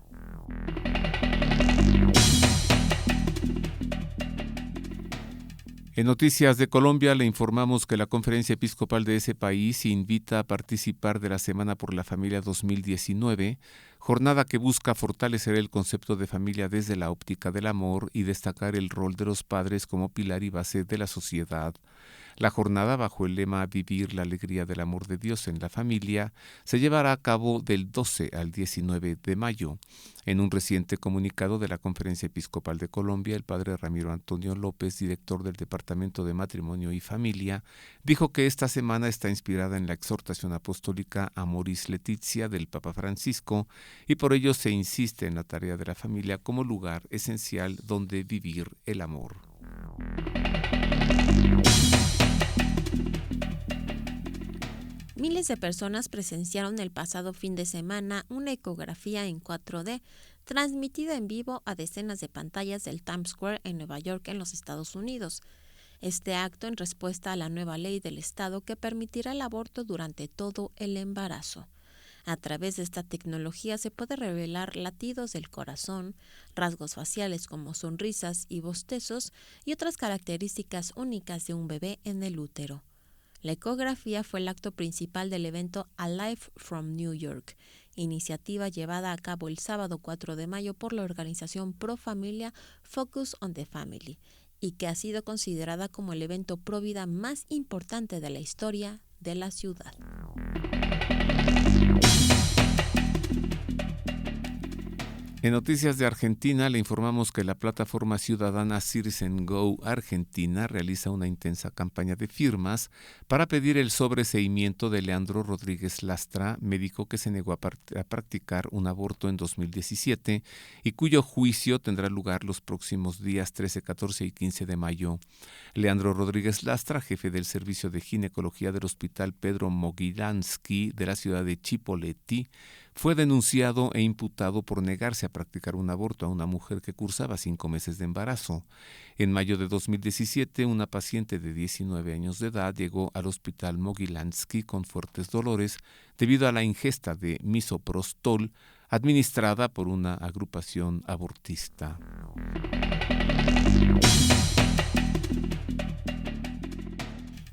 Speaker 2: En Noticias de Colombia le informamos que la Conferencia Episcopal de ese país invita a participar de la Semana por la Familia 2019, jornada que busca fortalecer el concepto de familia desde la óptica del amor y destacar el rol de los padres como pilar y base de la sociedad. La jornada, bajo el lema Vivir la alegría del amor de Dios en la familia, se llevará a cabo del 12 al 19 de mayo. En un reciente comunicado de la Conferencia Episcopal de Colombia, el padre Ramiro Antonio López, director del Departamento de Matrimonio y Familia, dijo que esta semana está inspirada en la exhortación apostólica Amoris Laetitia del Papa Francisco y por ello se insiste en la tarea de la familia como lugar esencial donde vivir el amor.
Speaker 3: Miles de personas presenciaron el pasado fin de semana una ecografía en 4D, transmitida en vivo a decenas de pantallas del Times Square en Nueva York, en los Estados Unidos. Este acto en respuesta a la nueva ley del Estado que permitirá el aborto durante todo el embarazo. A través de esta tecnología se puede revelar latidos del corazón, rasgos faciales como sonrisas y bostezos y otras características únicas de un bebé en el útero. La ecografía fue el acto principal del evento Alive from New York, iniciativa llevada a cabo el sábado 4 de mayo por la organización Pro Familia Focus on the Family y que ha sido considerada como el evento pro vida más importante de la historia de la ciudad.
Speaker 2: En Noticias de Argentina le informamos que la plataforma ciudadana Citizen Go Argentina realiza una intensa campaña de firmas para pedir el sobreseimiento de Leandro Rodríguez Lastra, médico que se negó a practicar un aborto en 2017 y cuyo juicio tendrá lugar los próximos días 13, 14 y 15 de mayo. Leandro Rodríguez Lastra, jefe del servicio de ginecología del Hospital Pedro Mogilansky de la ciudad de Chipoleti, fue denunciado e imputado por negarse a practicar un aborto a una mujer que cursaba 5 meses de embarazo. En mayo de 2017, una paciente de 19 años de edad llegó al hospital Mogilansky con fuertes dolores debido a la ingesta de misoprostol administrada por una agrupación abortista.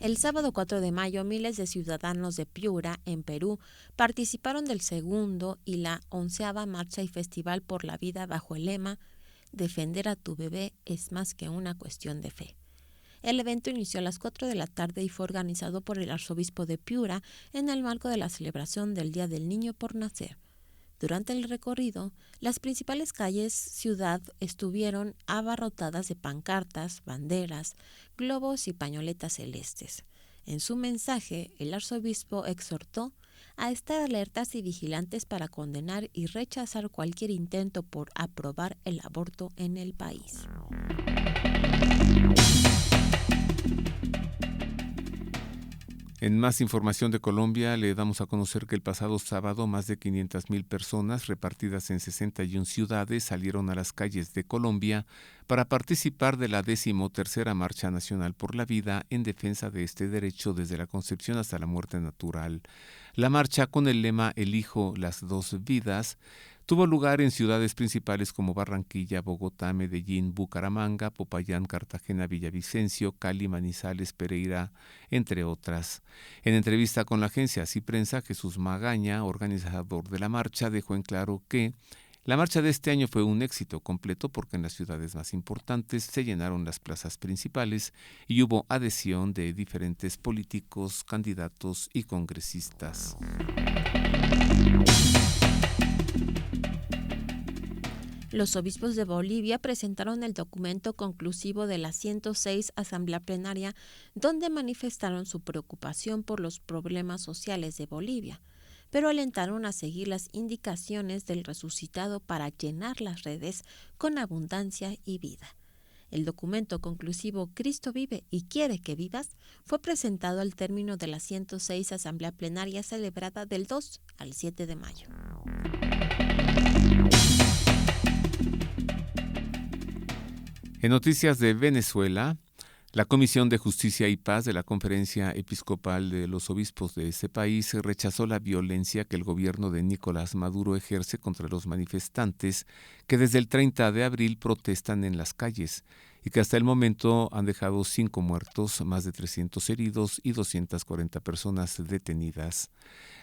Speaker 3: El sábado 4 de mayo, miles de ciudadanos de Piura, en Perú, participaron del segundo y la 11ª Marcha y Festival por la Vida bajo el lema «Defender a tu bebé es más que una cuestión de fe». El evento inició a las 4 de la tarde y fue organizado por el arzobispo de Piura en el marco de la celebración del Día del Niño por Nacer. Durante el recorrido, las principales calles ciudad estuvieron abarrotadas de pancartas, banderas, globos y pañoletas celestes. En su mensaje, el arzobispo exhortó a estar alertas y vigilantes para condenar y rechazar cualquier intento por aprobar el aborto en el país.
Speaker 2: En más información de Colombia, le damos a conocer que el pasado sábado más de 500,000 personas repartidas en 61 ciudades salieron a las calles de Colombia para participar de la 13ª Marcha Nacional por la Vida en defensa de este derecho desde la concepción hasta la muerte natural. La marcha, con el lema Elijo las dos vidas, tuvo lugar en ciudades principales como Barranquilla, Bogotá, Medellín, Bucaramanga, Popayán, Cartagena, Villavicencio, Cali, Manizales, Pereira, entre otras. En entrevista con la agencia Así Prensa, Jesús Magaña, organizador de la marcha, dejó en claro que la marcha de este año fue un éxito completo porque en las ciudades más importantes se llenaron las plazas principales y hubo adhesión de diferentes políticos, candidatos y congresistas.
Speaker 3: Los obispos de Bolivia presentaron el documento conclusivo de la 106 Asamblea Plenaria, donde manifestaron su preocupación por los problemas sociales de Bolivia, pero alentaron a seguir las indicaciones del resucitado para llenar las redes con abundancia y vida. El documento conclusivo Cristo vive y quiere que vivas fue presentado al término de la 106 Asamblea Plenaria celebrada del 2 al 7 de mayo.
Speaker 2: En noticias de Venezuela, la Comisión de Justicia y Paz de la Conferencia Episcopal de los Obispos de ese país rechazó la violencia que el gobierno de Nicolás Maduro ejerce contra los manifestantes que desde el 30 de abril protestan en las calles y que hasta el momento han dejado 5 muertos, más de 300 heridos y 240 personas detenidas.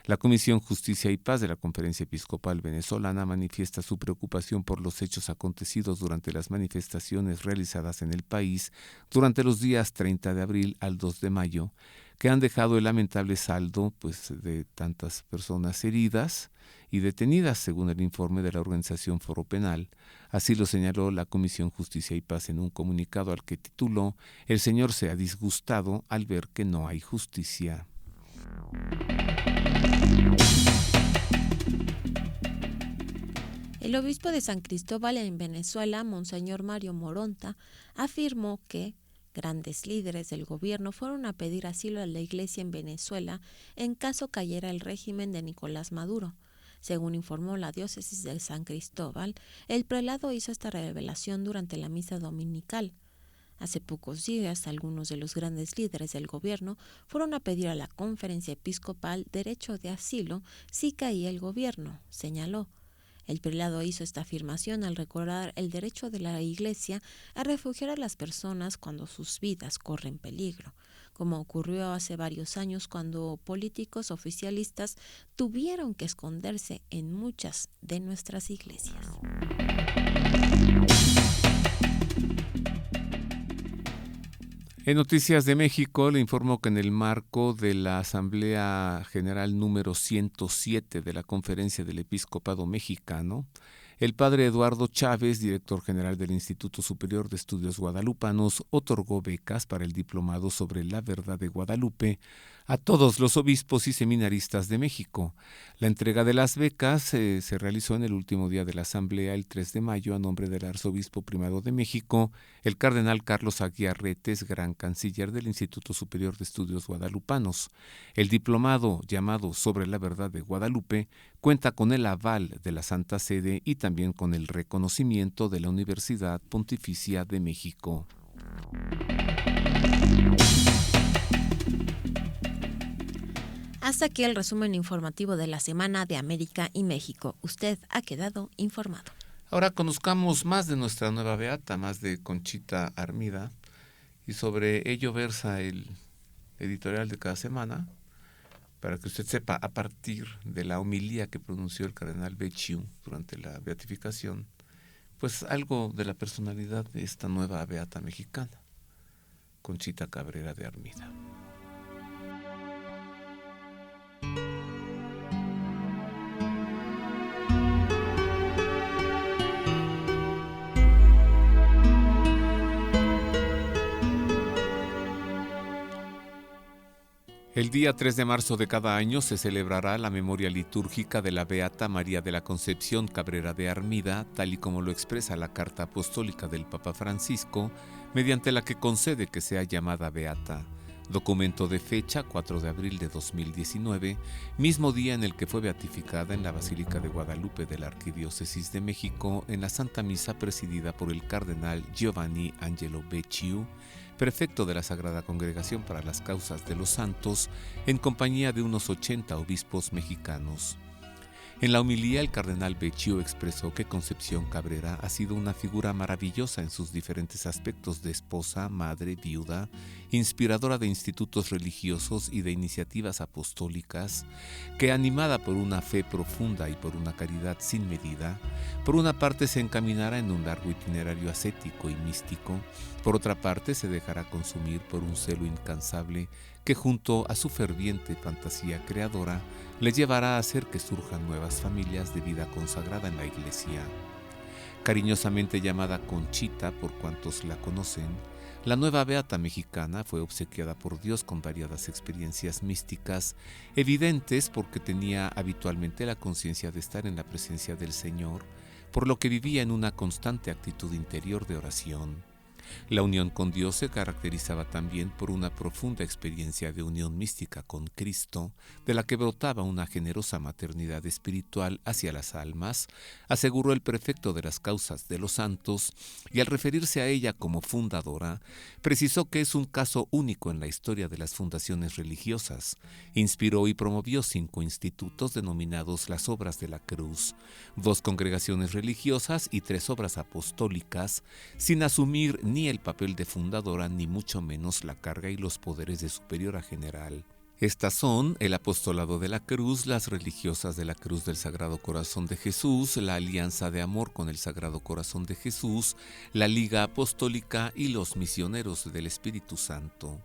Speaker 2: La Comisión Justicia y Paz de la Conferencia Episcopal Venezolana manifiesta su preocupación por los hechos acontecidos durante las manifestaciones realizadas en el país durante los días 30 de abril al 2 de mayo, que han dejado el lamentable saldo de tantas personas heridas y detenidas, según el informe de la organización Foro Penal. Así lo señaló la Comisión Justicia y Paz en un comunicado al que tituló «El Señor se ha disgustado al ver que no hay justicia».
Speaker 3: El obispo de San Cristóbal en Venezuela, Monseñor Mario Moronta, afirmó que grandes líderes del gobierno fueron a pedir asilo a la Iglesia en Venezuela en caso cayera el régimen de Nicolás Maduro. Según informó la diócesis de San Cristóbal, el prelado hizo esta revelación durante la misa dominical. Hace pocos días, algunos de los grandes líderes del gobierno fueron a pedir a la Conferencia Episcopal derecho de asilo si caía el gobierno, señaló. El prelado hizo esta afirmación al recordar el derecho de la Iglesia a refugiar a las personas cuando sus vidas corren peligro, como ocurrió hace varios años cuando políticos oficialistas tuvieron que esconderse en muchas de nuestras iglesias.
Speaker 2: En Noticias de México le informo que en el marco de la Asamblea General número 107 de la Conferencia del Episcopado Mexicano, el padre Eduardo Chávez, director general del Instituto Superior de Estudios Guadalupanos, otorgó becas para el diplomado sobre la verdad de Guadalupe a todos los obispos y seminaristas de México. La entrega de las becas se realizó en el último día de la Asamblea, el 3 de mayo, a nombre del Arzobispo Primado de México, el cardenal Carlos Aguiarretes, gran canciller del Instituto Superior de Estudios Guadalupanos. El diplomado, llamado Sobre la verdad de Guadalupe, cuenta con el aval de la Santa Sede y también con el reconocimiento de la Universidad Pontificia de México.
Speaker 3: Hasta aquí el resumen informativo de la semana de América y México. Usted ha quedado informado.
Speaker 2: Ahora conozcamos más de nuestra nueva beata, más de Conchita Armida, y sobre ello versa el editorial de cada semana, para que usted sepa, a partir de la homilía que pronunció el cardenal Becciu durante la beatificación, pues algo de la personalidad de esta nueva beata mexicana, Conchita Cabrera de Armida. El día 3 de marzo de cada año se celebrará la memoria litúrgica de la Beata María de la Concepción Cabrera de Armida, tal y como lo expresa la Carta Apostólica del Papa Francisco, mediante la que concede que sea llamada Beata. Documento de fecha 4 de abril de 2019, mismo día en el que fue beatificada en la Basílica de Guadalupe de la Arquidiócesis de México en la Santa Misa presidida por el cardenal Giovanni Angelo Becciu, prefecto de la Sagrada Congregación para las Causas de los Santos, en compañía de unos 80 obispos mexicanos. En la homilía, el cardenal Becciu expresó que Concepción Cabrera ha sido una figura maravillosa en sus diferentes aspectos de esposa, madre, viuda, inspiradora de institutos religiosos y de iniciativas apostólicas, que, animada por una fe profunda y por una caridad sin medida, por una parte se encaminará en un largo itinerario ascético y místico, por otra parte se dejará consumir por un celo incansable que junto a su ferviente fantasía creadora le llevará a hacer que surjan nuevas familias de vida consagrada en la Iglesia. Cariñosamente llamada Conchita por cuantos la conocen, la nueva beata mexicana fue obsequiada por Dios con variadas experiencias místicas, evidentes porque tenía habitualmente la conciencia de estar en la presencia del Señor, por lo que vivía en una constante actitud interior de oración. La unión con Dios se caracterizaba también por una profunda experiencia de unión mística con Cristo, de la que brotaba una generosa maternidad espiritual hacia las almas, aseguró el prefecto de las Causas de los Santos, y al referirse a ella como fundadora, precisó que es un caso único en la historia de las fundaciones religiosas. Inspiró y promovió 5 institutos denominados las Obras de la Cruz, 2 congregaciones religiosas y 3 obras apostólicas, sin asumir ni el papel de fundadora ni mucho menos la carga y los poderes de superiora general. Estas son el Apostolado de la Cruz, las Religiosas de la Cruz del Sagrado Corazón de Jesús, la Alianza de Amor con el Sagrado Corazón de Jesús, la Liga Apostólica y los Misioneros del Espíritu Santo.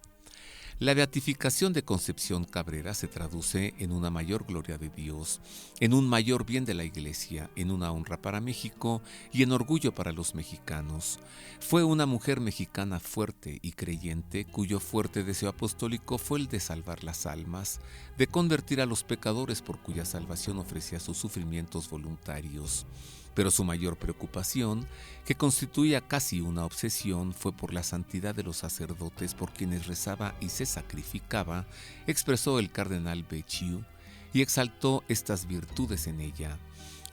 Speaker 2: La beatificación de Concepción Cabrera se traduce en una mayor gloria de Dios, en un mayor bien de la Iglesia, en una honra para México y en orgullo para los mexicanos. Fue una mujer mexicana fuerte y creyente, cuyo fuerte deseo apostólico fue el de salvar las almas, de convertir a los pecadores por cuya salvación ofrecía sus sufrimientos voluntarios. Pero su mayor preocupación, que constituía casi una obsesión, fue por la santidad de los sacerdotes por quienes rezaba y se sacrificaba, expresó el cardenal Becciu, y exaltó estas virtudes en ella.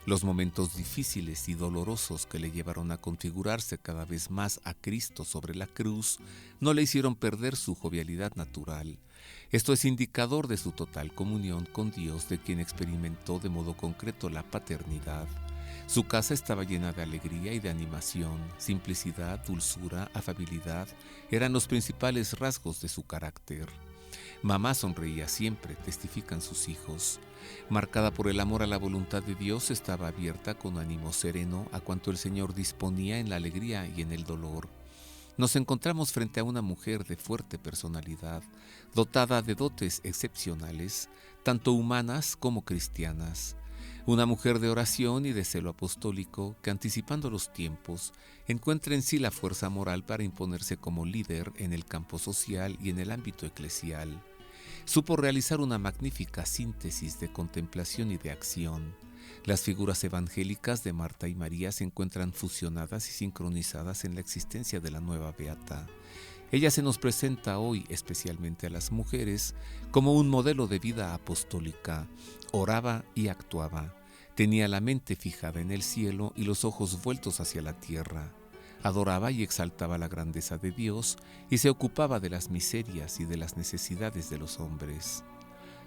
Speaker 2: Los momentos difíciles y dolorosos que le llevaron a configurarse cada vez más a Cristo sobre la cruz no le hicieron perder su jovialidad natural. Esto es indicador de su total comunión con Dios, de quien experimentó de modo concreto la paternidad. Su casa estaba llena de alegría y de animación, simplicidad, dulzura, afabilidad, eran los principales rasgos de su carácter. Mamá sonreía siempre, testifican sus hijos. Marcada por el amor a la voluntad de Dios, estaba abierta con ánimo sereno a cuanto el Señor disponía en la alegría y en el dolor. Nos encontramos frente a una mujer de fuerte personalidad, dotada de dotes excepcionales, tanto humanas como cristianas. Una mujer de oración y de celo apostólico que, anticipando los tiempos, encuentra en sí la fuerza moral para imponerse como líder en el campo social y en el ámbito eclesial. Supo realizar una magnífica síntesis de contemplación y de acción. Las figuras evangélicas de Marta y María se encuentran fusionadas y sincronizadas en la existencia de la nueva beata. Ella se nos presenta hoy, especialmente a las mujeres, como un modelo de vida apostólica. Oraba y actuaba. Tenía la mente fijada en el cielo y los ojos vueltos hacia la tierra. Adoraba y exaltaba la grandeza de Dios y se ocupaba de las miserias y de las necesidades de los hombres.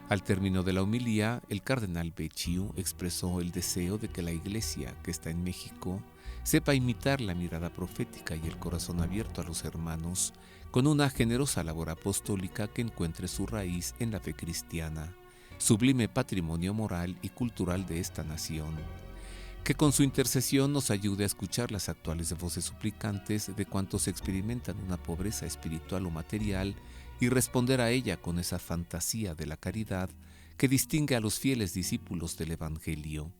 Speaker 2: Al término de la homilía, el cardenal Becciu expresó el deseo de que la Iglesia, que está en México, sepa imitar la mirada profética y el corazón abierto a los hermanos, con una generosa labor apostólica que encuentre su raíz en la fe cristiana, sublime patrimonio moral y cultural de esta nación. Que con su intercesión nos ayude a escuchar las actuales voces suplicantes de cuantos experimentan una pobreza espiritual o material y responder a ella con esa fantasía de la caridad que distingue a los fieles discípulos del Evangelio.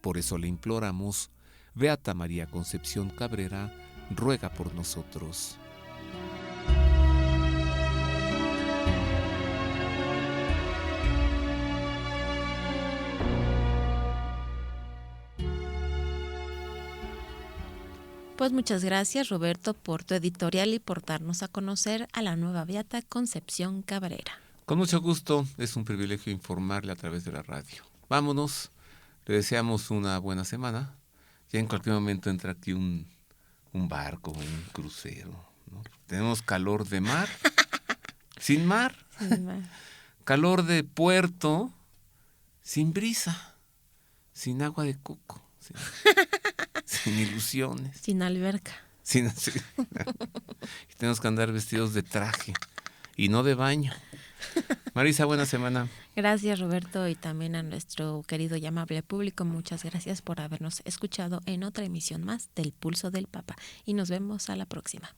Speaker 2: Por eso le imploramos: Beata María Concepción Cabrera, ruega por nosotros.
Speaker 3: Pues muchas gracias, Roberto, por tu editorial y por darnos a conocer a la nueva beata Concepción Cabrera.
Speaker 2: Con mucho gusto, es un privilegio informarle a través de la radio. Vámonos, le deseamos una buena semana. Ya en cualquier momento entra aquí un barco, un crucero, ¿no? Tenemos calor de mar, sin mar.
Speaker 3: Sin mar.
Speaker 2: Calor de puerto, sin brisa, sin agua de coco, sin ilusiones.
Speaker 3: Sin alberca.
Speaker 2: Sí. Y tenemos que andar vestidos de traje y no de baño. Marisa, buena semana.
Speaker 3: Gracias, Roberto, y también a nuestro querido y amable público. Muchas gracias por habernos escuchado en otra emisión más del Pulso del Papa. Y nos vemos a la próxima.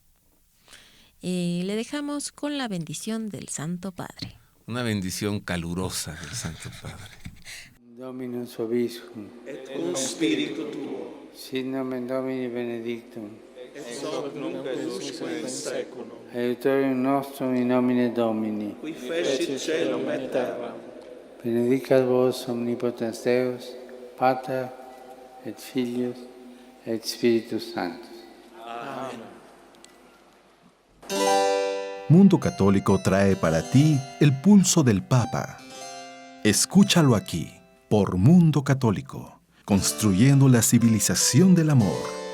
Speaker 3: Le dejamos con la bendición del Santo Padre.
Speaker 2: Una bendición calurosa del Santo Padre.
Speaker 5: Dominus vobiscum.
Speaker 8: Et cum spiritu tuo.
Speaker 5: Sit nomen Domini benedictum.
Speaker 8: Et hoc nunc et usque in saeculum.
Speaker 5: Aiutorium nostrum in nomine Domini.
Speaker 8: Qui fecit caelum et terram.
Speaker 5: Benedicat vos omnipotens Deus, Pater et Filius et Spiritus Sanctus.
Speaker 8: Amén.
Speaker 1: Mundo Católico trae para ti el pulso del Papa. Escúchalo aquí, por Mundo Católico, construyendo la civilización del amor.